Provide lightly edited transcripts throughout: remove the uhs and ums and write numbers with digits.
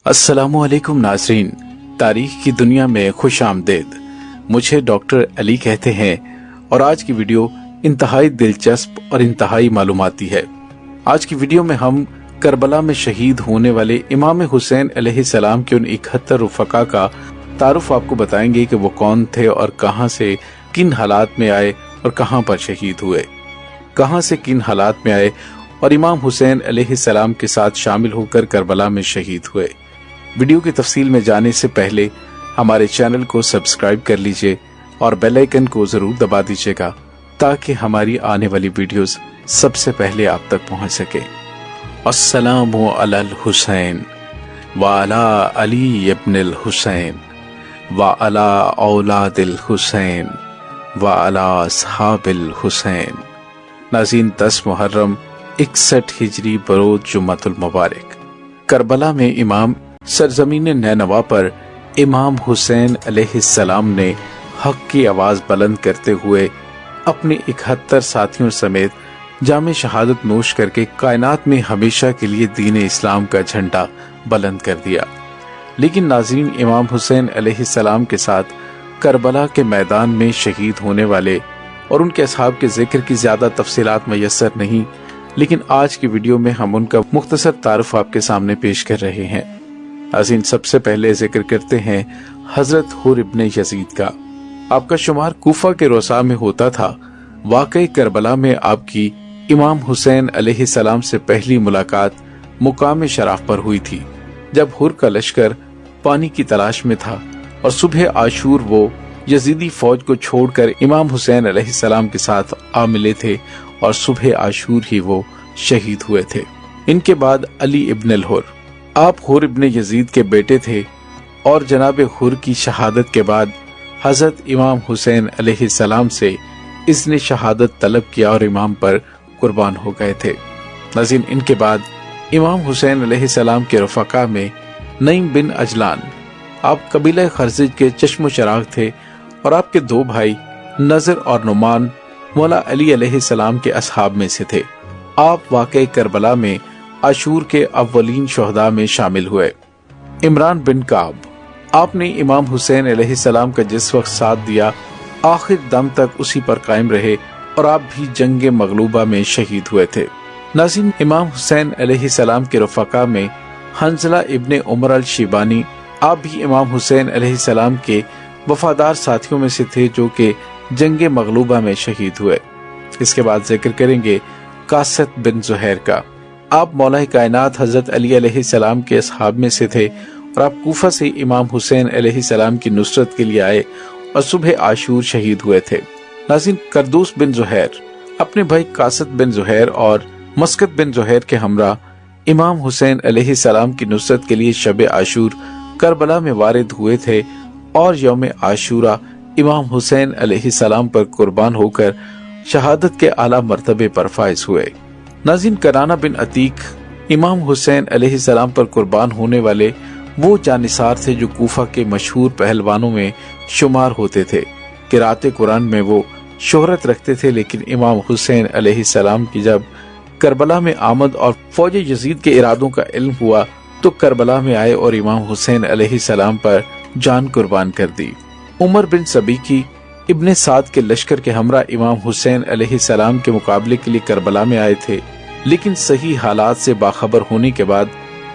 अस्सलामु अलैकुम नाज़रीन, तारीख की दुनिया में खुश आमदेद। मुझे डॉक्टर अली कहते हैं और आज की वीडियो इंतहाई दिलचस्प और इंतहाई मालूमाती है। आज की वीडियो में हम करबला में शहीद होने वाले इमाम हुसैन अलैहिस्सलाम के उन 71 रुफका का तारुफ आपको बताएंगे कि वो कौन थे और कहां से किन हालात में आए और कहां पर शहीद हुए, कहां से किन हालात में आए और इमाम हुसैन अलैहिस्सलाम के साथ शामिल होकर करबला में शहीद हुए। वीडियो की तफसील में जाने से पहले हमारे चैनल को सब्सक्राइब कर लीजिए और बेल आइकन को जरूर दबा दीजिएगा ताकि हमारी आने वाली वीडियोस सबसे पहले आप तक पहुंच सके। अस्सलामु अलल हुसैन व अला अली इब्नुल हुसैन व अला औलादिल हुसैन व अला अस्हाबिल हुसैन। नाज़रीन, 10 मुहर्रम 61 हिजरी बरोज जुम्मतुल मुबारक करबला में इमाम सरजमीन नैनवा पर इमाम हुसैन अलैहिस्सलाम ने हक की आवाज बुलंद करते हुए अपने 71 साथियों समेत जामे शहादत नोश करके कायनात में हमेशा के लिए दीन इस्लाम का झंडा बुलंद कर दिया। लेकिन नाज़रीन, इमाम हुसैन अलैहिस्सलाम के साथ करबला के मैदान में शहीद होने वाले और उनके असहाब के जिक्र की ज्यादा तफसीलात मयस्सर नहीं, लेकिन आज की वीडियो में हम उनका मुख्तसर तारुफ आपके सामने पेश कर रहे हैं। नाज़रीन, सबसे पहले जिक्र करते हैं हजरत हुर इब्ने यजीद का। आपका शुमार कूफा के रोसा में होता था। वाकई करबला में आपकी इमाम हुसैन अलैहिस्सलाम से पहली मुलाकात मुकाम शराफ पर हुई थी, जब हुर का लश्कर पानी की तलाश में था और सुबह आशूर वो यजीदी फौज को छोड़कर इमाम हुसैन अलैहिस्सलाम के साथ आ मिले थे और सुबह आशूर ही वो शहीद हुए थे। इनके बाद अली इब्नुल हुर, आप हुर इब्ने यजीद के बेटे थे और जनाब हुर की शहादत के बाद हजरत इमाम हुसैन अलैहिस्सलाम से इसने शहादत तलब किया और इमाम पर कुर्बान हो गए थे। नाज़रीन, इनके बाद इमाम हुसैन अलैहिस्सलाम के रफ़का में नईम बिन अजलान, आप कबीला खरजिज के चश्मो चराग थे और आपके 2 भाई नजर और नुमान मौला अली अलैहिस्सलाम के असहाब में से थे। आप वाक़ई करबला में आशूर के अव्वलीन शोहदा में शामिल हुए। इमरान बिन काब, आपने इमाम हुसैन अलैहिस्सलाम का जिस वक्त साथ दिया आखिर दम तक उसी पर कायम रहे और आप भी जंग मगलूबा में शहीद हुए थे। नाज़रीन, इमाम हुसैन अलैहिस्सलाम के रफ़का में हंजला इब्ने उमर अल शिबानी, आप भी इमाम हुसैन अलैहिस्सलाम के वफादार साथियों में से थे जो कि जंग मगलूबा में शहीद हुए। इसके बाद जिक्र करेंगे कासत बिन ज़ुहैर का। आप मौला कायनात हजरत अली अलैहिस्सलाम के असहाब में से थे और आप कूफा से इमाम हुसैन अलैहिस्सलाम की नुसरत के लिए आए और सुबह आशूर शहीद हुए थे। नाज़रीन, करदूस बिन ज़ुहैर अपने भाई कासत बिन ज़ुहैर और मस्कत बिन ज़ुहैर के हमरा इमाम हुसैन अलैहिस्सलाम की नुसरत के लिए शब आशूर करबला में वारिद हुए थे और यौम आशूरा इमाम हुसैन अलैहिस्सलाम पर कुर्बान होकर शहादत के आला मर्तबे पर फाइज हुए। नाज़रीन, कराना बिन अतीक इमाम हुसैन अलैहिस्सलाम पर कुर्बान होने वाले वो जानिसार थे जो कूफा के मशहूर पहलवानों में शुमार होते थे। किराते कुरान में वो शोहरत रखते थे, लेकिन इमाम हुसैन अलैहिस्सलाम की जब करबला में आमद और फौज यजीद के इरादों का इल्म हुआ तो करबला में आए और इमाम हुसैन अलैहिस्सलाम पर जान कुर्बान कर दी। उमर बिन सबीकी इब्ने साद के लश्कर के हमरा इमाम हुसैन अलैहिस्सलाम के मुकाबले के लिए करबला में आए थे, लेकिन सही हालात से बाखबर होने के बाद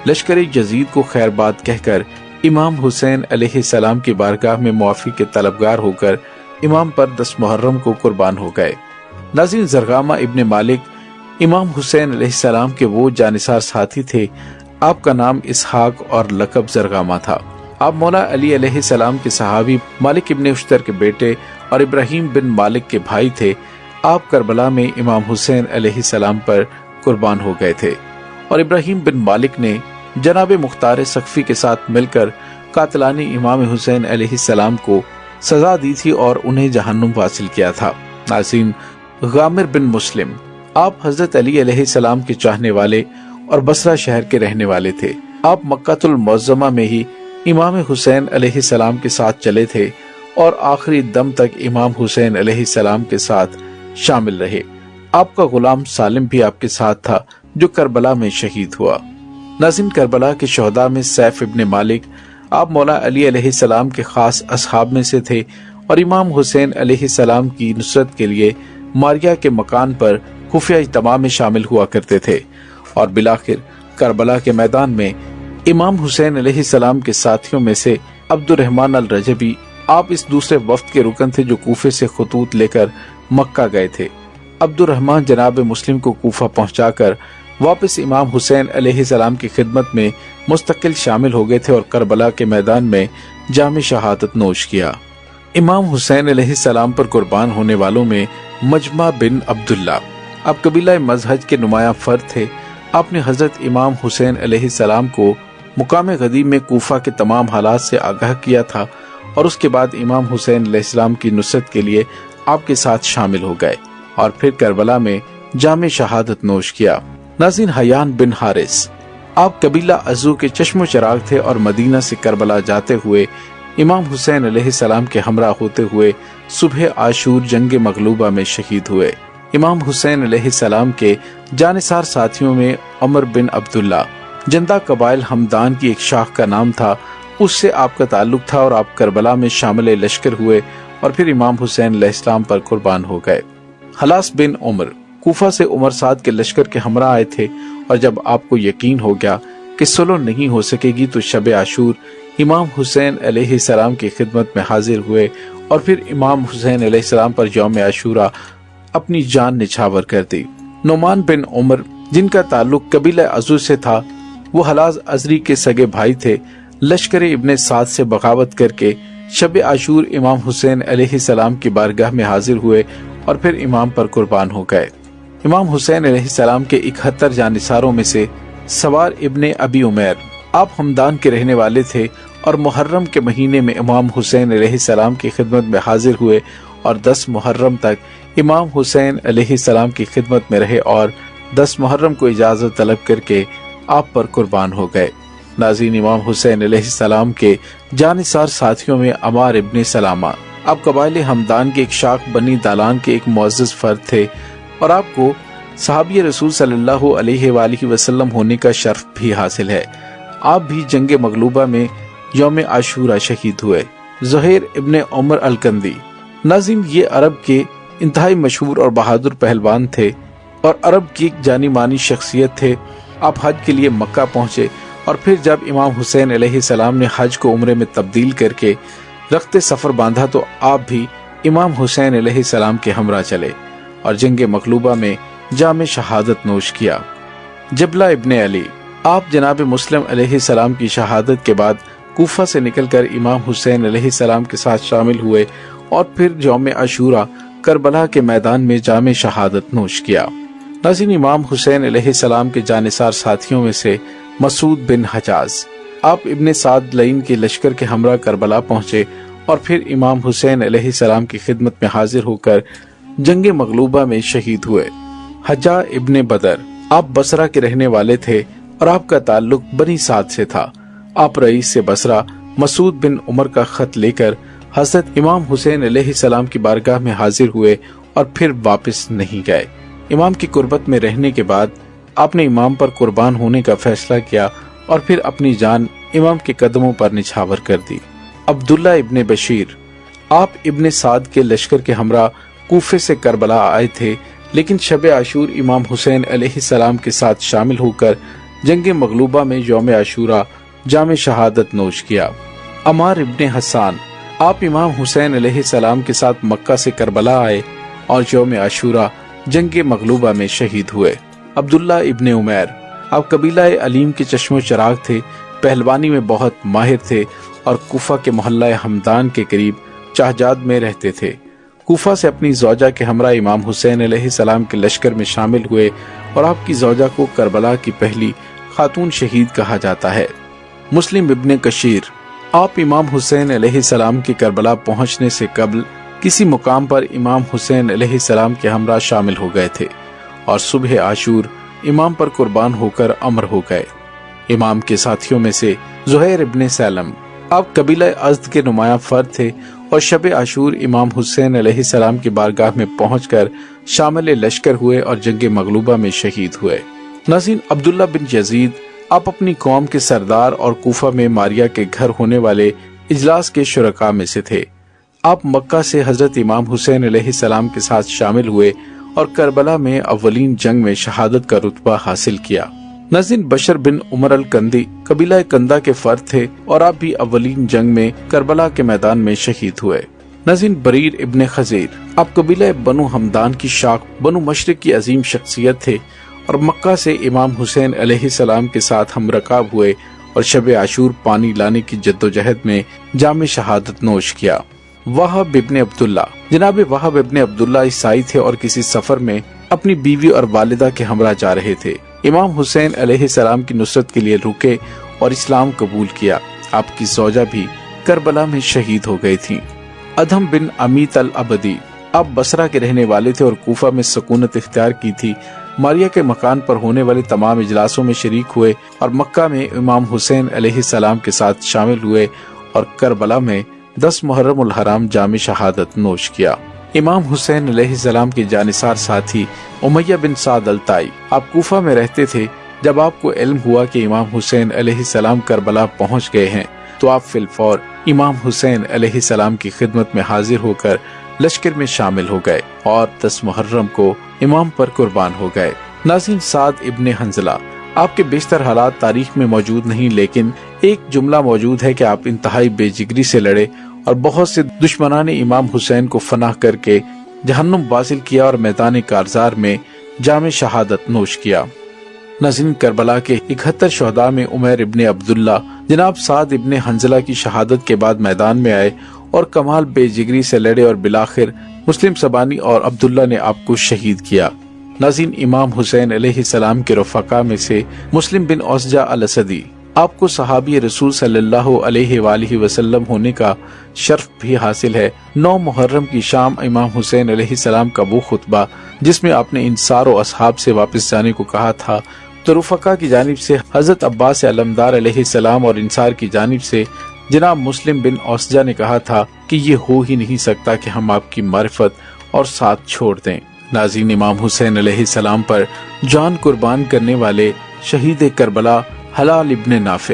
लश्कर यजीद को खैरबाद कहकर इमाम हुसैन अलैहिस्सलाम की बारगाह में मुआफी के तलबगार होकर इमाम पर 10 मुहर्रम को कुर्बान हो गए। नाज़रीन, ज़रगामा इब्ने मालिक इमाम हुसैन अलैहिस्सलाम के वो जानिसार साथी थे। आपका नाम इसहाक और लकब ज़रगामा था। आप मौला अली अलैहिस्सलाम के सहाबी मालिक इब्ने उश्तर के बेटे और इब्राहिम बिन मालिक के भाई थे। आप करबला में इमाम हुसैन अलैहिस्सलाम पर कुर्बान हो गए थे और इब्राहिम बिन मालिक ने जनाब मुख्तार सख्फी के साथ मिलकर कातलानी इमाम हुसैन अलैहिस्सलाम को सजा दी थी और उन्हें जहन्नुम हासिल किया था। नाज़रीन, गामिर बिन मुस्लिम, आप हजरत अली अलैहिस्सलाम के चाहने वाले और बसरा शहर के रहने वाले थे। आप मक्कातुल मुअज़्ज़मा में ही इमाम हुसैन अलैहिस्सलाम के साथ चले थे और आखिरी दम तक इमाम हुसैन अलैहिस्सलाम के साथ शामिल रहे। आपका गुलाम सालिम भी आपके साथ था जो करबला में शहीद हुआ। नाज़रीन, करबला के शहदा में सैफ इब्ने मालिक आप मौला अली अलैहिस्सलाम के खास असहाब में से थे और इमाम हुसैन अलैहिस्सलाम की नुसरत के लिए मारिया के मकान पर खुफिया इज्तिमा में शामिल हुआ करते थे। और बिलाखिर करबला के मैदान में इमाम हुसैन अलैहिस्सलाम के साथियों में से अब्दुर्रहमान अल रजबी आप इस दूसरे वफ्द के रुकन थे जो कूफे से खतूत लेकर मक्का गए थे। अब्दुर्रहमान जनाब मुस्लिम को कूफा पहुंचाकर वापस इमाम हुसैन अलैहिस्सलाम की खिदमत में मुस्तकिल शामिल हो गए थे और करबला के मैदान में जाम शहादत नोश किया। इमाम हुसैन अलैहिस्सलाम पर कुर्बान होने वालों में मजमा बिन अब्दुल्ला आप कबीला मजहज के नुमाया फर्द थे। आपने हजरत इमाम हुसैन अलैहिस्सलाम को मुकाम गदीब में कूफा के तमाम हालात से आगाह किया था और उसके बाद इमाम हुसैन अलैहिस्सलाम की नुसरत के लिए आपके साथ शामिल हो गए और फिर करबला में जाम शहादत नोश किया। नाज़रीन, हयान बिन हारिस आप कबीला अज़ू के चश्मो चराग थे और मदीना से करबला जाते हुए इमाम हुसैन अलैहिस्सलाम के हमरा होते हुए सुबह आशूर जंग मगलूबा में शहीद हुए। इमाम हुसैन अलैहिस्सलाम के जानिसार साथियों में उमर बिन अब्दुल्ला जंदा कबाइल हमदान की एक शाख का नाम था, उससे आपका ताल्लुक था और आप करबला में शामिल लश्कर हुए और फिर इमाम हुसैन अलैहिस्सलाम पर कुर्बान हो गए। हलास बिन उमर कूफा से उमर साद के लश्कर के हमरा आए थे और जब आपको यकीन हो गया कि सुलह नहीं हो सकेगी तो शब आशूर इमाम हुसैन अलैहिस्सलाम की खिदमत में हाजिर हुए और फिर इमाम हुसैन अलैहिस्सलाम पर यौम आशूरा अपनी जान निछावर कर दी। नोमान बिन उमर जिनका ताल्लुक कबीला अज़ू से था, वो हलाज अजरी के सगे भाई थे। लश्कर इब्ने साद से बगावत करके शब आशूर इमाम हुसैन अलैहिस्सलाम की बारगाह में हाजिर हुए और फिर इमाम पर कुर्बान हो गए। इमाम हुसैन अलैहिस्सलाम के 71 जानिसारों में से सवार इब्ने अबी उमैर आप हमदान के रहने वाले थे और मुहर्रम के महीने में इमाम हुसैन अलैहिस्सलाम की खिदमत में हाजिर हुए और 10 मुहर्रम तक इमाम हुसैन अलैहिस्सलाम की खिदमत में रहे और 10 मुहर्रम को इजाजत तलब करके आप पर कुर्बान हो गए। नाज़रीन, इमाम हुसैन अलैहिस्सलाम के जानिसार साथियों में अमार इब्ने सलामा आप कबाइल हमदान के एक शाख बनी दालान के एक मुअज़्ज़ज़ फर्द थे और आपको सहाबी रसूल सल्लल्लाहु अलैहि वसल्लम होने का शर्फ भी हासिल है। आप भी जंग मगलूबा में यौम आशूरा शहीद हुए। ज़ुहैर इब्ने उमर अल-कंदी नाज़रीन, ये अरब के इंतहाई मशहूर और बहादुर पहलवान थे और अरब की एक जानी मानी शख्सियत थे। आप हज के लिए मक्का पहुंचे और फिर जब इमाम हुसैन अलैहिस्सलाम ने हज को उम्रे में तब्दील करके रख्ते सफर बांधा तो आप भी इमाम हुसैन अलैहिस्सलाम के हमरा चले और जंग मगलूबा में जाम शहादत नोश किया। जबला इब्ने अली आप जनाब मुस्लिम अलैहिस्सलाम की शहादत के बाद कूफा से निकलकर इमाम हुसैन अलैहिस्सलाम के साथ शामिल हुए और फिर यौम आशूरा करबला के मैदान में जाम शहादत नोश किया। नाज़रीन, इमाम हुसैन अलैहिस्सलाम के जानिसार साथियों में से मसूद बिन हजाज आप इब्ने साद लईन के लश्कर के हमरा करबला पहुंचे और फिर इमाम हुसैन अलैहिस्सलाम की खिदमत में हाजिर होकर जंग मगलूबा में शहीद हुए। हज्जा इब्ने बदर आप बसरा के रहने वाले थे और आपका ताल्लुक बनी साद से था। आप रईस से बसरा मसूद बिन उमर का खत लेकर हजरत इमाम हुसैन अलैहिस्सलाम की बारगाह में हाजिर हुए और फिर वापस नहीं गए। इमाम की कुर्बत में रहने के बाद आपने इमाम पर कुर्बान होने का फैसला किया और फिर अपनी जान इमाम के कदमों पर निछावर कर दी। अब्दुल्ला इब्ने बशीर आप इब्ने साद के लश्कर के हमरा कूफे से करबला आए थे, लेकिन शब आशूर इमाम हुसैन अलैहिस्सलाम के साथ शामिल होकर जंग मगलूबा में यौम आशूरा जाम शहादत नोश किया। अमार इब्ने हसान आप इमाम हुसैन अलैहिस्सलाम के साथ मक्का से करबला आए और यौम आशूरा जंग मगलूबा में शहीद हुए। अब्दुल्ला इब्ने उमैर आप कबीला अलीम के चश्मो चराग थे, पहलवानी में बहुत माहिर थे और कूफा के मोहल्ला हमदान के करीब चाहजाद में रहते थे। कूफा से अपनी ज़ौजा के हमरा इमाम हुसैन अलैहिस्सलाम के लश्कर में शामिल हुए और आपकी ज़ौजा को करबला की पहली खातून शहीद कहा जाता है। मुस्लिम इब्ने कशीर आप इमाम हुसैन अलैहिस्सलाम के करबला पहुंचने से कबल किसी मुकाम पर इमाम हुसैन अलैहिस्सलाम के हमरा शामिल हो गए थे और सुबह आशूर इमाम पर कुर्बान होकर अमर हो गए। इमाम के साथियों में से ज़ुहैर इब्ने सैलम आप कबीला अज़द के नुमाया फर्द थे और शब आशूर इमाम हुसैन अलैहिस्सलाम की बारगाह में पहुंचकर शामिल लश्कर हुए और जंग मगलूबा में शहीद हुए। नाज़रीन, अब्दुल्ला बिन यजीद آپ اپنی قوم کے سردار اور کوفہ میں ماریہ کے گھر ہونے والے اجلاس کے شرکاء میں سے تھے۔ آپ مکہ سے حضرت امام حسین علیہ السلام کے ساتھ شامل ہوئے اور کربلا میں اولین جنگ میں شہادت کا رتبہ حاصل کیا۔ ناظرین، بشر بن عمر الکندی قبیلہ کندہ کے فرد تھے اور آپ بھی اولین جنگ میں کربلا کے میدان میں شہید ہوئے۔ ناظرین، بریر ابن خزیر آپ قبیلہ بنو ہمدان کی شاخ بنو مشرق کی عظیم شخصیت تھے اور مکہ سے امام حسین علیہ السلام کے ساتھ ہم رکاب ہوئے اور شب عاشور پانی لانے کی جدوجہد میں جام شہادت نوش کیا۔ وہب ابن عبداللہ جناب وہب ابن عبداللہ عیسائی تھے اور کسی سفر میں اپنی بیوی اور والدہ کے ہمراہ جا رہے تھے۔ امام حسین علیہ السلام کی نصرت کے لیے رکے اور اسلام قبول کیا۔ آپ کی زوجہ بھی کربلا میں شہید ہو گئی تھیں۔ ادھم بن امیت العبدی آپ بصرہ کے رہنے والے تھے اور کوفہ میں سکونت اختیار کی تھی۔ ماریہ کے مکان پر ہونے والے تمام اجلاسوں میں شریک ہوئے اور مکہ میں امام حسین علیہ السلام کے ساتھ شامل ہوئے اور کربلا میں 10 محرم الحرام جام شہادت نوش کیا۔ امام حسین علیہ السلام کے جانثار ساتھی امیہ بن سعد الطائی آپ کوفہ میں رہتے تھے۔ جب آپ کو علم ہوا کہ امام حسین علیہ السلام کربلا پہنچ گئے ہیں تو آپ فی الفور امام حسین علیہ السلام کی خدمت میں حاضر ہو کر لشکر میں شامل ہو گئے اور 10 محرم کو امام پر قربان ہو گئے۔ ناظرین، سعد ابن حنظلہ آپ کے بیشتر حالات تاریخ میں موجود نہیں، لیکن ایک جملہ موجود ہے کہ آپ انتہائی بے جگری سے لڑے اور بہت سے دشمنان امام حسین کو فنا کر کے جہنم واصل کیا اور میدان کارزار میں جام شہادت نوش کیا۔ ناظرین، کربلا کے 71 شہداء میں عمیر ابن عبداللہ جناب سعد ابن حنظلہ کی شہادت کے بعد میدان میں آئے اور کمال بے جگری سے لڑے اور بالآخر مسلم سبانی اور عبداللہ نے آپ کو شہید کیا۔ ناظرین، امام حسین علیہ السلام کے رفقا میں سے مسلم بن اوسجہ الاسدی آپ کو صحابی رسول صلی اللہ علیہ وآلہ وسلم ہونے کا شرف بھی حاصل ہے۔ 9 محرم کی شام امام حسین علیہ السلام کا وہ خطبہ جس میں آپ نے انصار و اصحاب سے واپس جانے کو کہا تھا، تو رفقا کی جانب سے حضرت عباس علمدار علیہ السلام اور انصار کی جانب سے جناب مسلم بن اوسجہ نے کہا تھا کہ یہ ہو ہی نہیں سکتا کہ ہم آپ کی معرفت اور ساتھ چھوڑ دیں۔ ناظرین، امام حسین علیہ السلام پر جان قربان کرنے والے شہید کربلا حلال ابن نافع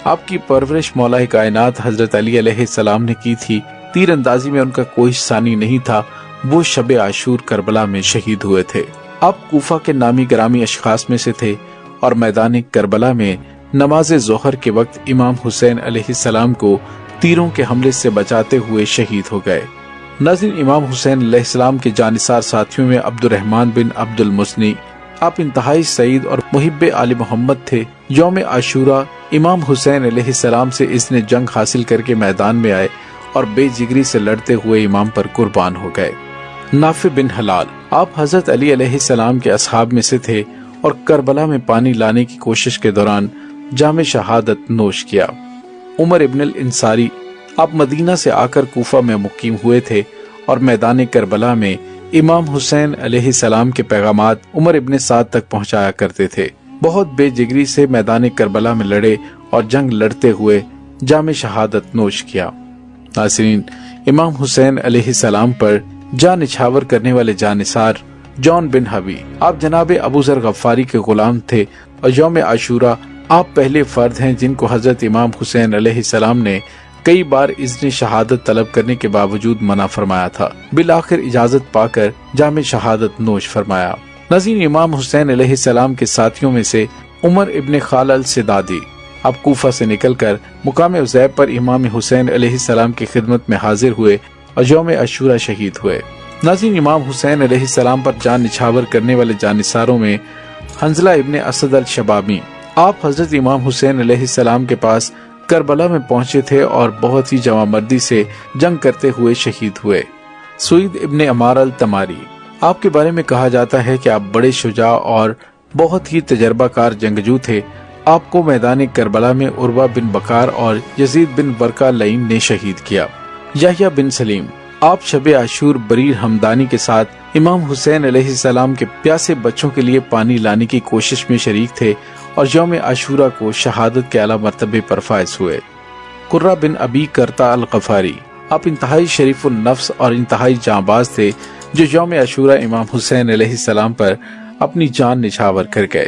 آپ کی پرورش مولا کائنات حضرت علی علیہ السلام نے کی تھی۔ تیر اندازی میں ان کا کوئی ثانی نہیں تھا۔ وہ شب عاشور کربلا میں شہید ہوئے تھے۔ آپ کوفہ کے نامی گرامی اشخاص میں سے تھے اور میدان کربلا میں نماز ظہر کے وقت امام حسین علیہ السلام کو تیروں کے حملے سے بچاتے ہوئے شہید ہو گئے۔ ناظرین، امام حسین علیہ السلام کے جانثار ساتھیوں میں عبد الرحمن بن عبد المثنی آپ انتہائی سعید اور محب آل محمد تھے۔ یوم عاشورہ امام حسین علیہ السلام سے اذن جنگ حاصل کر کے میدان میں آئے اور بے جگری سے لڑتے ہوئے امام پر قربان ہو گئے۔ نافع بن حلال آپ حضرت علی علیہ السلام کے اصحاب میں سے تھے اور کربلا میں پانی لانے کی کوشش کے دوران جام شہادت نوش کیا۔ عمر ابن الانصاری آپ مدینہ سے آ کر کوفہ میں مقیم ہوئے تھے اور میدان کربلا میں امام حسین علیہ السلام کے پیغامات عمر ابن سعد تک پہنچایا کرتے تھے۔ بہت بے جگری سے میدان کربلا میں لڑے اور جنگ لڑتے ہوئے جام شہادت نوش کیا۔ ناظرین، امام حسین علیہ السلام پر جان نچھاور کرنے والے جانثار جون بن حوی آپ جناب ابو ذر غفاری کے غلام تھے اور یوم عاشورہ آپ پہلے فرد ہیں جن کو حضرت امام حسین علیہ السلام نے کئی بار اذن شہادت طلب کرنے کے باوجود منع فرمایا تھا۔ بالآخر اجازت پا کر جام شہادت نوش فرمایا۔ ناظرین، امام حسین علیہ السلام کے ساتھیوں میں سے عمر ابن خال السدادی آپ کوفہ سے نکل کر مقام عزیب پر امام حسین علیہ السلام کی خدمت میں حاضر ہوئے اور یوم عاشورہ شہید ہوئے۔ ناظرین، امام حسین علیہ السلام پر جان نچھاور کرنے والے جانثاروں میں حنظلہ ابن اسد الشبابی آپ حضرت امام حسین علیہ السلام کے پاس کربلا میں پہنچے تھے اور بہت ہی جواں مردی سے جنگ کرتے ہوئے شہید ہوئے۔ سعید ابن عمار التماری آپ کے بارے میں کہا جاتا ہے کہ آپ بڑے شجاع اور بہت ہی تجربہ کار جنگجو تھے۔ آپ کو میدان کربلا میں عروہ بن بکار اور یزید بن ورقہ لعین نے شہید کیا۔ یحییٰ بن سلیم آپ شب عاشور بریر ہمدانی کے ساتھ امام حسین علیہ السلام کے پیاسے بچوں کے لیے پانی لانے کی کوشش میں شریک تھے اور یوم عاشورہ کو شہادت کے اعلیٰ مرتبے پر فائز ہوئے۔ قرہ بن ابی کرتا الغفاری آپ انتہائی شریف النفس اور انتہائی جانباز تھے جو یوم عاشورہ امام حسین علیہ السلام پر اپنی جان نچھاور کر گئے۔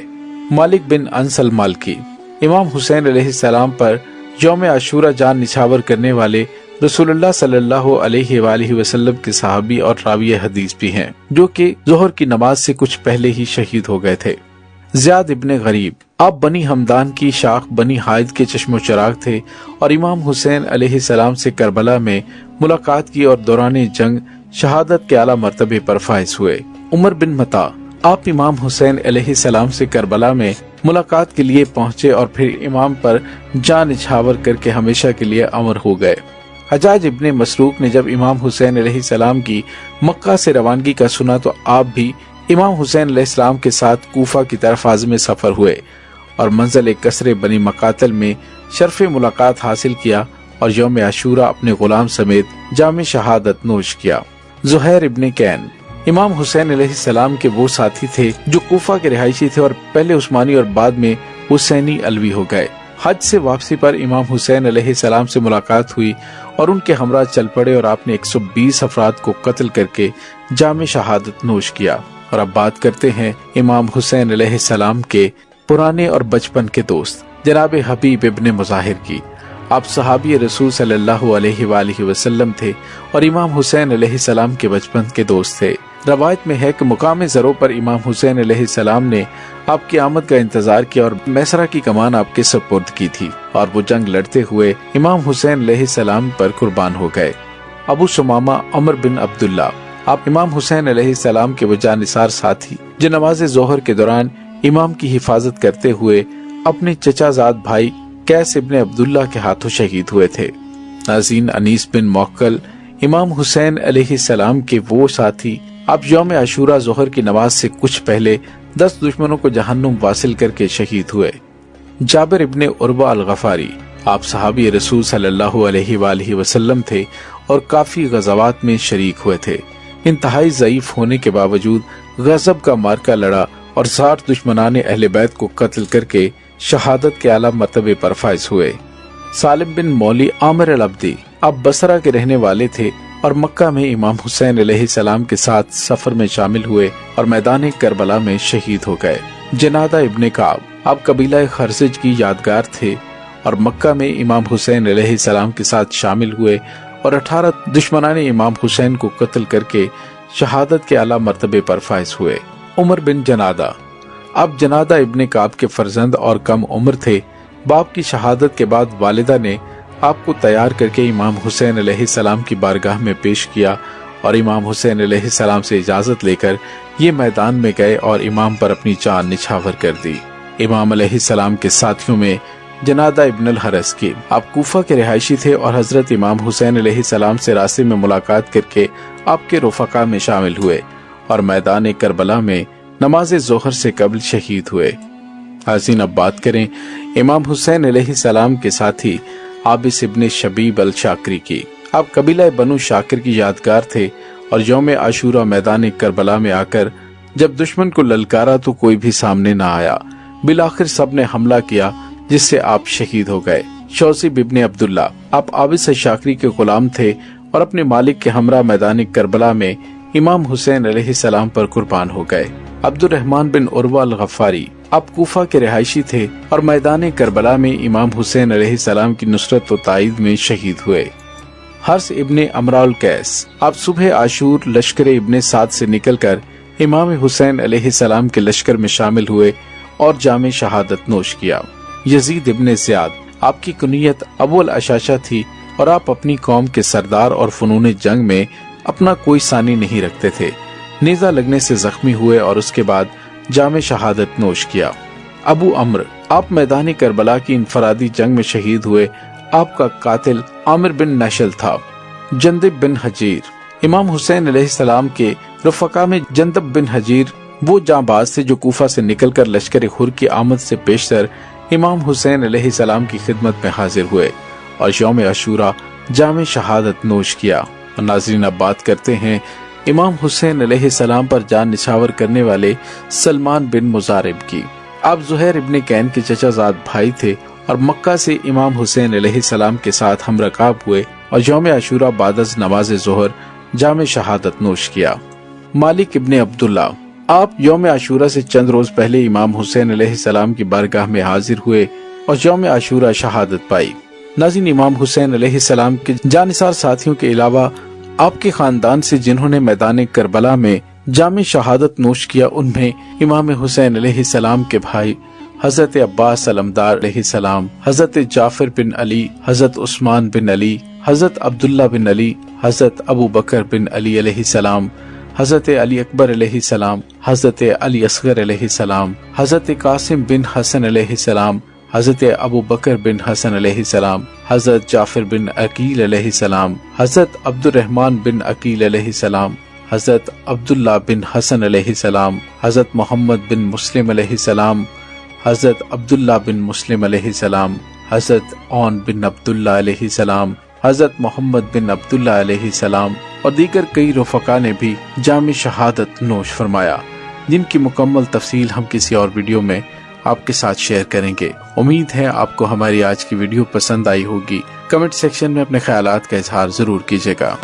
मालिक बिन अनस अल मालकी। इमाम हुसैन अलैहिस्सलाम पर यौम आशूरा जान निछावर करने वाले रसूलुल्लाह सल्लल्लाहु अलैहि वसल्लम के सहाबी और रावी हदीस भी हैं, जो कि जोहर की नमाज से कुछ पहले ही शहीद हो गए थे। ज़ियाद इब्ने गरीब, आप बनी हमदान की शाख बनी हाइद के चश्मो चिराग थे और इमाम हुसैन अलैहिस्सलाम से करबला में मुलाकात की और दौरान जंग शहादत के आला मर्तबे पर फाइज हुए। उमर बिन मता, आप इमाम हुसैन अलैहिस्सलाम से करबला में मुलाकात के लिए पहुंचे और फिर इमाम पर जान निछावर करके हमेशा के लिए अमर हो गए। हजाज इब्ने मसरूक ने जब इमाम हुसैन अलैहिस्सलाम की मक्का से रवानगी का सुना तो आप भी इमाम हुसैन अलैहिस्सलाम के साथ कूफा की तरफ आज़म सफर हुए और मंजिल कसरे बनी मकातल में शर्फ मुलाकात हासिल किया और यौम आशूरा अपने गुलाम समेत जाम शहादत नोश किया। ज़ुहैर इब्ने कैन, इमाम हुसैन अलैहिस्सलाम के वो साथी थे जो कूफा के रिहायशी थे और पहले उस्मानी और बाद में हुसैनी अलवी हो गए। हज से वापसी पर इमाम हुसैन अलैहिस्सलाम से मुलाकात हुई और उनके हमरा चल पड़े और आपने 120 अफराद को कत्ल करके जाम शहादत नोश किया। और अब बात करते हैं इमाम हुसैन अलैहिस्सलाम के पुराने और बचपन के दोस्त जनाब हबीब इब्ने मुज़ाहिर की। आप सहाबी रसूल सल्लल्लाहु अलैहि वसल्लम थे और इमाम हुसैन अलैहिस्सलाम के बचपन के दोस्त थे। रवायत में है कि मुकाम ज़रो पर इमाम हुसैन अलैहिस्सलाम ने आपकी आमद का इंतजार किया और मैसरा की कमान आपके सपुर्द की थी और वो जंग लड़ते हुए इमाम हुसैन अलैहिस्सलाम पर कुर्बान हो गए। अबू सुमामा अमर बिन अब्दुल्ला, आप इमाम हुसैन अलैहिस्सलाम के वजानिसार साथी जो नमाज जोहर के दौरान इमाम की हिफाजत करते हुए अपने चचाजाद भाई कैस इब्ने अब्दुल्ला के हाथों शहीद हुए थे। नाज़ीन अनीस बिन मौक्कल, इमाम हुसैन अलैहिस्सलाम के वो साथी आप यौम आशूरा जोहर की नमाज से कुछ पहले 10 दुश्मनों को जहन्नुम वासिल करके शहीद हुए। जाबिर इब्ने उर्वा अल गफारी, आप सहाबी रसूल सल्लल्लाहु अलैहि वसल्लम थे और काफी गज़वात में शरीक हुए थे। इंतहाई ज़ईफ होने के बावजूद गज़ब का मार्का लड़ा और 60 दुश्मनाने अहले बैत को कत्ल करके शहादत के आला मर्तबे पर फाइज हुए। सालिम बिन मौली आमिर अल अब्दी, आप बसरा के रहने वाले थे और मक्का में इमाम हुसैन अलैहिस्सलाम के साथ सफर में शामिल हुए और मैदान करबला में शहीद हो गए। जनादा इब्ने काब, आप कबीला खरसिज की यादगार थे और मक्का में इमाम हुसैन अलैहिस्सलाम के साथ शामिल हुए और 18 दुश्मनाने इमाम हुसैन को कत्ल करके शहादत के आला मर्तबे पर फाइज हुए। उमर बिन जनादा, आप जनादा इब्ने काब के फर्जंद और कम उम्र थे। बाप की शहादत के बाद वालिदा ने आपको तैयार करके इमाम हुसैन अलैहिस्सलाम की बारगाह में पेश किया और इमाम हुसैन अलैहिस्सलाम से इजाजत लेकर ये मैदान में गए और इमाम पर अपनी जान निछावर कर दी। इमाम अलैहिस्सलाम के साथियों में जनादा इब्न अल हरस की, आप कूफा के रिहायशी थे और हजरत इमाम हुसैन अलैहिस्सलाम से रास्ते में मुलाकात करके आपके रुफका में शामिल हुए और मैदान करबला में नमाज जोहर से कबल शहीद हुए। हाज़रीन, अब बात करें इमाम हुसैन अलैहिस्सलाम के साथी आबिस इब्ने शबीब अल शाकरी की। आप कबीला बनु शाकिर की यादगार थे और यौम आशूरा मैदान करबला में आकर जब दुश्मन को ललकारा तो कोई भी सामने न आया। बिलाखिर सब ने हमला किया जिससे आप शहीद हो गए। शौसीब इब्ने अब्दुल्ला, आप आबिस शाकरी के गुलाम थे और अपने मालिक के हमरा मैदान करबला में इमाम हुसैन अलैहिस्सलाम पर कुर्बान हो गए। अब्दुर्रहमान बिन उर्वा अल गफारी, आप कूफा के रिहायशी थे और मैदान करबला में इमाम हुसैन अलैहिस्सलाम की नुसरत व ताईद में शहीद हुए। हर्ष इब्ने अमराउल कैस, आप सुबह आशूर लश्कर इब्ने साद से निकलकर इमाम हुसैन अलैहिस्सलाम के लश्कर में शामिल हुए और जामे शहादत नोश किया। यजीद इब्ने ज़ियाद, आपकी कुनियत अबुल अशाशा थी और आप अपनी कौम के सरदार और फनून जंग में अपना कोई सानी नहीं रखते थे। नेज़ा लगने से जख्मी हुए और उसके बाद जामे शहादत नोश किया। अबू अम्र, आप मैदानी करबला की इनफरादी जंग में शहीद हुए। आपका कातिल आमिर बिन नशल था। जंदब बिन हजीर, इमाम हुसैन अलैहिस्सलाम के रुफका में जंदब बिन हजीर वो जांबाज थे जो कूफा से निकलकर लश्कर हुर की आमद से पेशतर इमाम हुसैन अलैहिस्सलाम की खिदमत में हाजिर हुए और यौम आशूरा जामे शहादत नोश किया। और नाज़रीन, अब बात करते हैं इमाम हुसैन अलैहिस्सलाम पर जान निछावर करने वाले सलमान बिन मुजारिब की। आप ज़ुहैर इब्ने कैन के चचाजाद भाई थे और मक्का से इमाम हुसैन अलैहिस्सलाम के साथ हमरकाब हुए और यौम आशूरा बाद नमाज जोहर जामे शहादत नोश किया। मालिक इब्ने अब्दुल्ला, आप यौम आशूरा से चंद रोज पहले इमाम हुसैन अलैहिस्सलाम की बारगाह में हाजिर हुए और यौम आशूरा शहादत पाई। नाज़रीन, इमाम हुसैन अलैहिस्सलाम के जानिसार साथियों के अलावा आपके खानदान से जिन्होंने मैदान करबला में जामे शहादत नोश किया, उनमें इमाम हुसैन अलैहिस्सलाम के भाई हजरत अब्बास अलमदार अलैहिस्सलाम, हजरत जाफर बिन अली, हजरत उस्मान बिन अली, हजरत अब्दुल्ला बिन अली, हजरत अबू बकर बिन अली अलैहिस्सलाम, हजरत अली अकबर अलैहिस्सलाम, हजरत अली असगर अलैहिस्सलाम, हजरत कासिम बिन हसन अलैहिस्सलाम, हजरत अबू बकर बिन हसन अलैहिस्सलाम, हजरत जाफर बिन अकील अलैहिस्सलाम, हजरत अब्दुर्रहमान बिन अकील अलैहिस्सलाम, हजरत अब्दुल्ला बिन हसन अलैहिस्सलाम, हजरत मोहम्मद बिन मुस्लिम अलैहिस्सलाम, हजरत अब्दुल्ला बिन मुस्लिम अलैहिस्सलाम, हजरत औन बिन अब्दुल्ला अलैहिस्सलाम, हजरत मोहम्मद बिन अब्दुल्ला अलैहिस्सलाम और दीगर कई रफ़क़ा ने भी जामे शहादत नोश फरमाया, जिनकी मुकम्मल तफसील हम किसी और वीडियो में आपके साथ शेयर करेंगे। उम्मीद है आपको हमारी आज की वीडियो पसंद आई होगी। कमेंट सेक्शन में अपने ख्यालात का इजहार जरूर कीजिएगा।